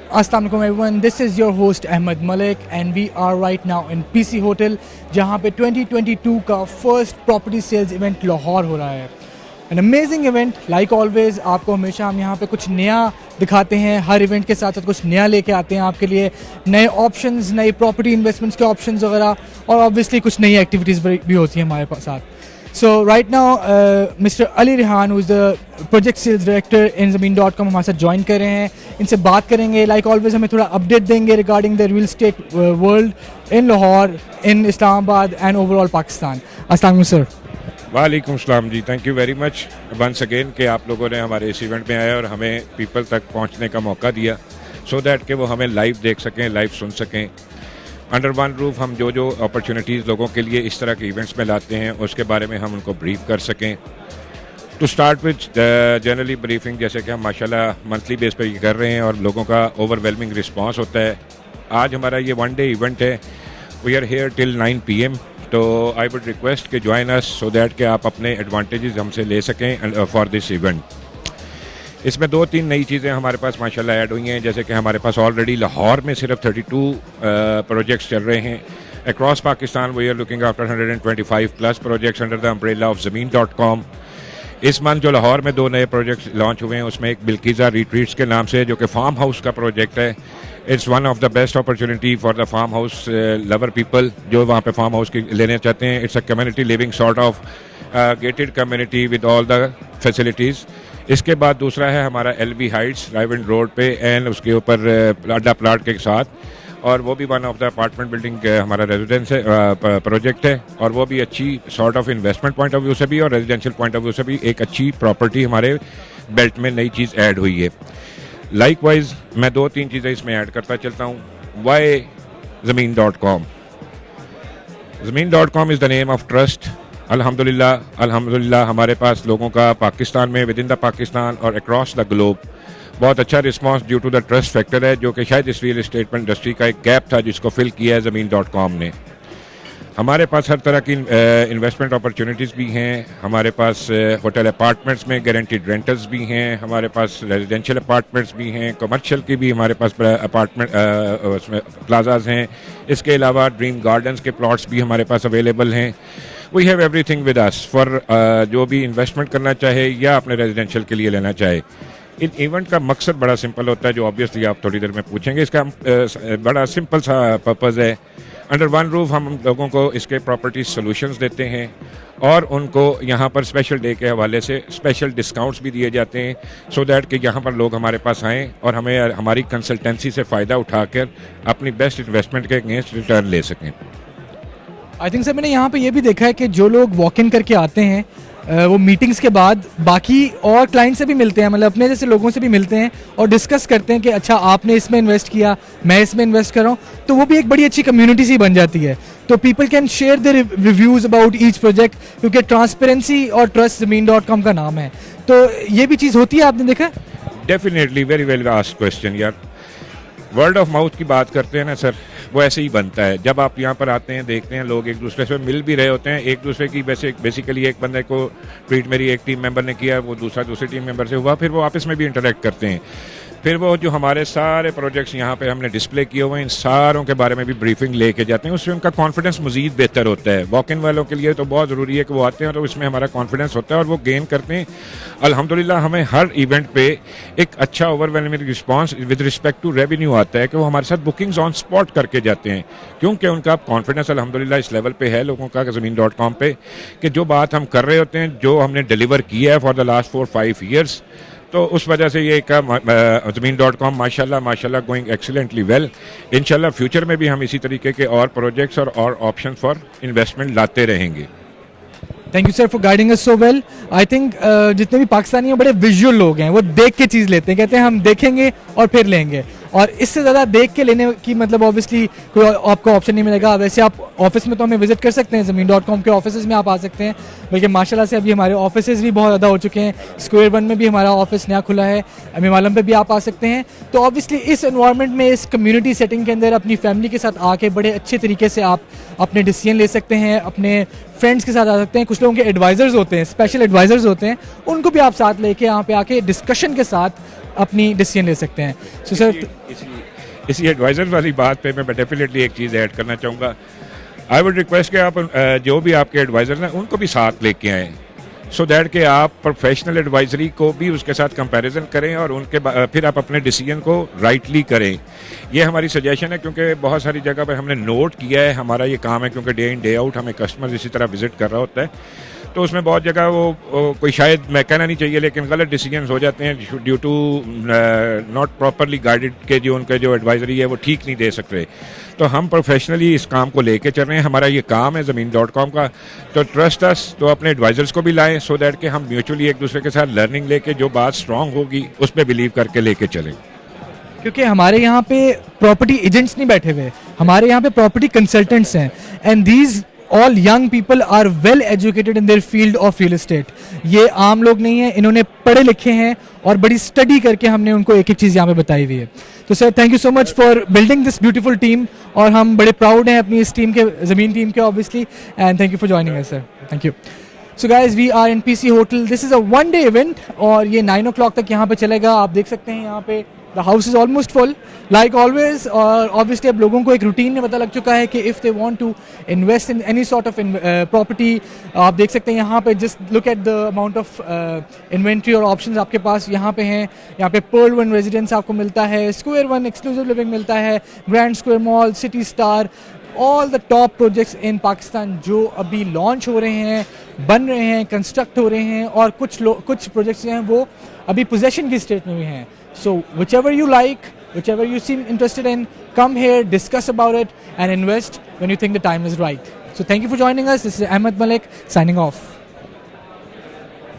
Assalamu alaikum everyone, this is your host Ahmed Malik and we are right now in PC Hotel जहाँ पे 2022 का first property sales event Lahore हो रहा है. An amazing event, like always आपको हमेशा हम यहाँ पे कुछ नया दिखाते हैं, हर इवेंट के साथ साथ कुछ नया लेके आते हैं आपके लिए, नए ऑप्शंस, नए प्रॉपर्टी इन्वेस्टमेंट्स के ऑप्शंस वगैरह, और ऑब्वियसली कुछ नई एक्टिविटीज़ भी होती हैं हमारे साथ. So right now Mr. Ali Rehan, who is the project sales director in Zameen.com, हमारे साथ ज्वाइन कर रहे हैं. इनसे बात करेंगे, like always हमें थोड़ा अपडेट देंगे regarding the real estate world in Lahore, in Islamabad and overall Pakistan. अस्सलाम वालेकुम सर. वालेकुम सलाम जी, thank you very much once again कि आप लोगों ने हमारे इस इवेंट में आए और हमें पीपल तक पहुंचने का मौका दिया, सो दैट कि वो हमें लाइव देख सकें, लाइव सुन सकें. अंडर वन रूफ हम जो अपॉर्चुनिटीज़ लोगों के लिए इस तरह के इवेंट्स में लाते हैं उसके बारे में हम उनको ब्रीफ कर सकें. To start with generally briefing, जैसे कि हम माशाल्लाह मंथली बेस पर ये कर रहे हैं और लोगों का ओवरवेलमिंग रिस्पांस होता है. आज हमारा ये वन डे इवेंट है, we are here till 9 PM. तो आई वुड रिक्वेस्ट कि ज्वाइन अस सो दैट कि आप अपने एडवांटेजेस हमसे ले सकें फॉर दिस इवेंट. इसमें 2-3 नई चीज़ें हमारे पास माशाल्लाह ऐड हुई हैं, जैसे कि हमारे पास ऑलरेडी लाहौर में सिर्फ 32 प्रोजेक्ट्स चल रहे हैं. Across Pakistan we are looking after 125 plus projects under the umbrella of Zameen.com. इस मंथ जो लाहौर में 2 नए प्रोजेक्ट्स लॉन्च हुए हैं, उसमें एक बिल्किज़ा रिट्रीट्स के नाम से, जो कि फार्म हाउस का प्रोजेक्ट है. It's one of the best opportunity for the farm house lover people जो वहाँ पे फार्म हाउस की लेना चाहते हैं. It's a community living sort of gated community with all the facilities. इसके बाद दूसरा है हमारा LV हाइट्स राइविंड रोड पे एंड उसके ऊपर अड्डा प्लाट के साथ, और वो भी one of the apartment building हमारा रेजिडेंस है प्रोजेक्ट है, और वो भी अच्छी sort of investment point of view से भी और रेजिडेंशियल पॉइंट ऑफ व्यू से भी एक अच्छी प्रॉपर्टी हमारे बेल्ट में नई चीज़ ऐड हुई है. लाइकवाइज मैं 2-3 चीज़ें इसमें ऐड करता चलता हूँ. Why Zameen.com. Zameen.com is the name of trust. अल्हम्दुलिल्लाह हमारे पास लोगों का पाकिस्तान में, विद इन द पाकिस्तान और अक्रॉस द ग्लोब बहुत अच्छा response due to the trust factor है, जो कि शायद इस रियल एस्टेट इंडस्ट्री का एक गैप था जिसको फिल किया है Zameen.com ने. हमारे पास हर तरह की इन्वेस्टमेंट अपॉर्चुनिटीज़ भी हैं. हमारे पास होटल अपार्टमेंट्स में गारंटीड रेंटल्स भी हैं. हमारे पास रेजिडेंशियल अपार्टमेंट्स भी हैं. कमर्शियल की भी हमारे पास अपार्टमेंट उसमें प्लाजाज हैं. इसके अलावा ड्रीम गार्डन्स के प्लॉट्स भी हमारे पास अवेलेबल हैं. We have everything with us for जो भी इन्वेस्टमेंट करना चाहे या अपने रेजिडेंशियल के लिए लेना चाहे. इन इवेंट का मकसद बड़ा सिंपल होता है, जो ऑब्वियसली आप थोड़ी देर में पूछेंगे. इसका बड़ा सिंपल सा पर्पज़ है. अंडर वन रूफ हम लोगों को इसके प्रॉपर्टी सॉल्यूशंस देते हैं और उनको यहाँ पर स्पेशल डे के हवाले से स्पेशल डिस्काउंट्स भी दिए जाते हैं, सो दैट कि यहाँ पर लोग हमारे पास आएँ और हमें हमारी कंसल्टेंसी से फ़ायदा उठाकर अपनी बेस्ट इन्वेस्टमेंट के अगेंस्ट रिटर्न ले सकें. आई थिंक सर मैंने यहाँ पे ये भी देखा है कि जो लोग वॉक इन करके आते हैं वो मीटिंग्स के बाद बाकी और क्लाइंट से भी मिलते हैं, मतलब अपने जैसे लोगों से भी मिलते हैं और डिस्कस करते हैं कि अच्छा आपने इसमें इन्वेस्ट किया, मैं इसमें इन्वेस्ट कर रहा हूँ, तो वो भी एक बड़ी अच्छी कम्युनिटी सी बन जाती है. तो people can share the reviews about each project, क्योंकि ट्रांसपेरेंसी और ट्रस्ट Zameen.com का नाम है. तो ये भी चीज़ होती है, आपने देखा? Definitely, very well asked question यार. वर्ड ऑफ माउथ की बात करते हैं ना सर, वो ऐसे ही बनता है. जब आप यहाँ पर आते हैं, देखते हैं लोग एक दूसरे से मिल भी रहे होते हैं, एक दूसरे की बेसिकली एक बंदे को ट्रीट मेरी एक टीम मेंबर ने किया, वो दूसरी टीम मेंबर से हुआ, फिर वो आपस में भी इंटरेक्ट करते हैं. फिर वो जो हमारे सारे प्रोजेक्ट्स यहाँ पे हमने डिस्प्ले किए हुए हैं, इन सारों के बारे में भी ब्रीफिंग लेके जाते हैं. उससे उनका कॉन्फिडेंस मज़ीद बेहतर होता है. वॉक इन वालों के लिए तो बहुत ज़रूरी है कि वो आते हैं तो इसमें हमारा कॉन्फिडेंस होता है और वो गेन करते हैं. अल्हम्दुलिल्लाह हमें हर इवेंट पे एक अच्छा overwhelming response with respect to revenue आता है कि वो हमारे साथ बुकिंग्स ऑन स्पॉट करके जाते हैं, क्योंकि उनका कॉन्फिडेंस अल्हम्दुलिल्लाह इस लेवल पे है लोगों का Zameen.com पे कि जो बात हम कर रहे होते हैं, जो हमने डिलीवर किया है फॉर द लास्ट 4-5 ईयर्स, तो उस वजह से ये Zameen.com माशाल्लाह गोइंग एक्सीलेंटली वेल. इंशाल्लाह फ्यूचर में भी हम इसी तरीके के और प्रोजेक्ट्स और ऑप्शन फॉर इन्वेस्टमेंट लाते रहेंगे. Thank you sir for guiding us so well. I think जितने भी पाकिस्तानी हैं बड़े विजुअल लोग हैं, वो देख के चीज़ लेते हैं, कहते हैं हम देखेंगे और फिर लेंगे, और इससे ज़्यादा देख के लेने की मतलब ऑब्वियसली कोई आपको ऑप्शन नहीं मिलेगा. वैसे आप ऑफिस में तो हमें विजिट कर सकते हैं, Zameen.com के ऑफिस में आप आ सकते हैं, बल्कि माशाल्लाह से अभी हमारे ऑफिस भी बहुत ज़्यादा हो चुके हैं. स्क्वायर 1 में भी हमारा ऑफिस नया खुला है, एम पे भी आप आ सकते हैं. तो ऑब्वियसली इस एनवायरनमेंट में, इस कम्युनिटी सेटिंग के अंदर अपनी फैमिली के साथ आके बड़े अच्छे तरीके से आप अपने डिसीजन ले सकते हैं, अपने फ्रेंड्स के साथ आ सकते हैं. कुछ लोगों के एडवाइज़र्स होते हैं, स्पेशल एडवाइज़र्स होते हैं, उनको भी आप साथ लेके यहाँ पे आके डिस्कशन के साथ اپنی ڈیسیجن لے سکتے ہیں. سو سر اسی ایڈوائزر والی بات پہ میں ڈیفینیٹلی ایک چیز ایڈ کرنا چاہوں گا. آئی وڈ ریکویسٹ کہ آپ جو بھی آپ کے ایڈوائزر ہیں ان کو بھی ساتھ لے کے آئیں, سو دیٹ کہ آپ پروفیشنل ایڈوائزری کو بھی اس کے ساتھ کمپیریزن کریں اور ان کے پھر آپ اپنے ڈیسیجن کو رائٹلی کریں. یہ ہماری سجیشن ہے, کیونکہ بہت ساری جگہ پہ ہم نے نوٹ کیا ہے, ہمارا یہ کام ہے کیونکہ ڈے ان ڈے آؤٹ ہمیں کسٹمر اسی طرح وزٹ کر رہا ہوتا ہے, تو اس میں بہت جگہ وہ کوئی شاید میں کہنا نہیں چاہیے لیکن غلط ڈیسیجنز ہو جاتے ہیں due to not properly guided کہ جو ان کے جو ایڈوائزری ہے وہ ٹھیک نہیں دے سکتے. تو ہم پروفیشنلی اس کام کو لے کے چل رہے ہیں, ہمارا یہ کام ہے زمین.com کا. تو ٹرسٹ اس, تو اپنے ایڈوائزرس کو بھی لائیں سو دیٹ کہ ہم میوچولی ایک دوسرے کے ساتھ لرننگ لے کے جو بات اسٹرانگ ہوگی اس پہ بلیو کر کے لے کے چلیں. کیونکہ ہمارے یہاں پہ پراپرٹی ایجنٹس نہیں بیٹھے ہوئے, ہمارے یہاں پہ پراپرٹی کنسلٹنٹس ہیں, and these all young people are well educated in their field of real estate. یہ عام لوگ نہیں ہیں, انہوں نے پڑھے لکھے ہیں اور بڑی اسٹڈی کر کے ہم نے ان کو ایک ایک چیز یہاں پہ بتائی ہوئی ہے. تو sir thank you so much for building this beautiful team, اور ہم بڑے پراؤڈ ہیں اپنی اس ٹیم کے, زمین ٹیم کے obviously, and thank you for joining us sir. Thank you. So guys, we are in PC Hotel. This is a one day event اور یہ 9 o'clock تک یہاں پہ چلے گا. آپ دیکھ سکتے ہیں یہاں پہ the house is almost full like always, اور obviously اب لوگوں کو ایک روٹین میں پتہ لگ چکا ہے کہ if they want to invest in any sort of property, آپ دیکھ سکتے ہیں یہاں پہ just look at the amount of inventory اور options آپ کے پاس یہاں پہ ہیں. یہاں پہ Pearl 1 Residence آپ کو ملتا ہے, Square 1 Exclusive Living ملتا ہے, Grand Square Mall, City Star, all the top projects in Pakistan جو ابھی لانچ ہو رہے ہیں, بن رہے ہیں, کنسٹرکٹ ہو رہے ہیں, اور کچھ پروجیکٹس ہیں وہ ابھی پوزیشن کی اسٹیٹ میں بھی ہیں. So whichever you like, whichever you seem interested in, come here, discuss about it and invest when you think the time is right. So thank you for joining us. This is Ahmed Malik signing off.